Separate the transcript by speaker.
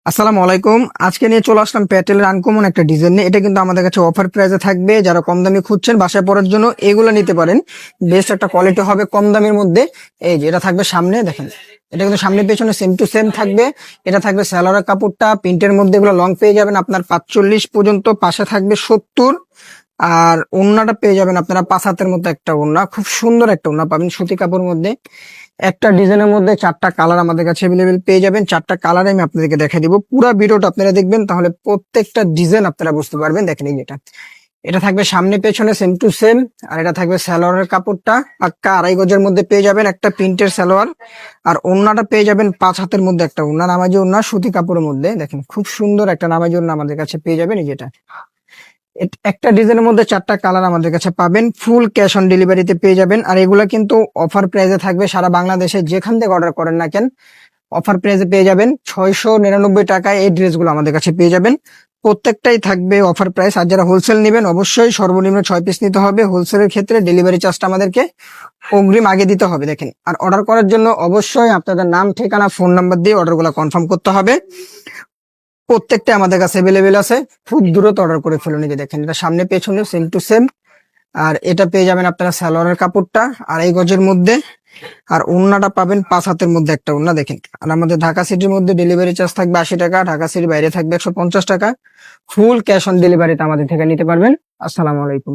Speaker 1: আসসালামু আলাইকুম। আজকে নিয়ে চলে আসলাম প্যাটেলের আনকমন একটা ডিজাইন নিয়ে। এটা কিন্তু আমাদের কাছে অফার প্রাইসে থাকবে। যারা কম দামি খুঁজছেন বাসায় পরার জন্য এগুলো নিতে পারেন। বেস্ট একটা কোয়ালিটি হবে কম দামের মধ্যে। এই যে এটা থাকবে সামনে, দেখেন এটা কিন্তু সামনে পেছনে সেম টু সেম থাকবে। এটা থাকবে সালোয়ারের কাপড়টা প্রিন্টের মধ্যে, এগুলো লং পেয়ে যাবেন আপনার 45 পর্যন্ত, পাশে থাকবে 70। আর ওড়নাটা পেয়ে যাবেন আপনারা 5 হাতের মধ্যে একটা ওড়না, খুব সুন্দর একটা ওড়না পাবেন সুতি কাপড়ের মধ্যে। একটা ডিজাইনের মধ্যে 4টা কালার আমাদের কাছে অ্যাভেলেবেল পেয়ে যাবেন। 4টা কালার আমি আপনাদেরকে দেখাই দিব। পুরো ভিডিওটা আপনারা দেখবেন, তাহলে প্রত্যেকটা ডিজাইন আপনারা বুঝতে পারবেন। দেখেন এই যেটা, এটা থাকবে সামনে পেছনে সেম টু সেম। আর এটা থাকবে সালোয়ারের কাপড়টা পাক্কা 2.5 গজের মধ্যে পেয়ে যাবেন, একটা প্রিন্টের সালোয়ার। আর ওড়নাটা পেয়ে যাবেন 5 হাতের মধ্যে একটা ওড়না, নামাজি ওড়না সুতি কাপড়ের মধ্যে। দেখেন খুব সুন্দর একটা নামাজি ওড়না আমাদের কাছে পেয়ে যাবেন। এই যেটা একটা ডিজাইনের মধ্যে 4টা কালার আমাদের কাছে পাবেন। ফুল ক্যাশ অন ডেলিভারিতে পেয়ে যাবেন। আর এগুলা কিন্তু অফার প্রাইসে থাকবে, সারা বাংলাদেশে যেখান থেকে অর্ডার করেন না কেন অফার প্রাইসে পেয়ে যাবেন। 699 টাকায় এই ড্রেসগুলো আমাদের কাছে পেয়ে যাবেন। প্রত্যেকটাই থাকবে অফার প্রাইস। আর যারা হোলসেল নেবেন অবশ্যই সর্বনিম্ন 6 পিস নিতে হবে। হোলসেলের ক্ষেত্রে ডেলিভারি চার্জটা আমাদেরকে অগ্রিম আগে দিতে হবে। দেখেন, আর অর্ডার করার জন্য অবশ্যই আপনাদের নাম, ঠিকানা, ফোন নাম্বার দিয়ে অর্ডারগুলো কনফার্ম করতে হবে। প্রত্যেকটা আমাদের কাছে অ্যাভেলেবেল আছে। খুব দ্রুত অর্ডার করে ফেলুন। এই যে দেখেন, এটা সামনে পেছনে সেম টু সেম। আর এটা পেয়ে যাবেন আপনারা সালোয়ারের কাপড়টা 2.5 গজের মধ্যে। আর ওড়নাটা পাবেন 5 হাতের মধ্যে একটা ওড়না। দেখেন, আর আমাদের ঢাকা সিটির মধ্যে ডেলিভারি চার্জ থাকবে 80 টাকা, ঢাকা সিটির বাইরে থাকবে 150 টাকা। ফুল ক্যাশ অন ডেলিভারিতে আমাদের থেকে নিতে পারবেন। আসসালামু আলাইকুম।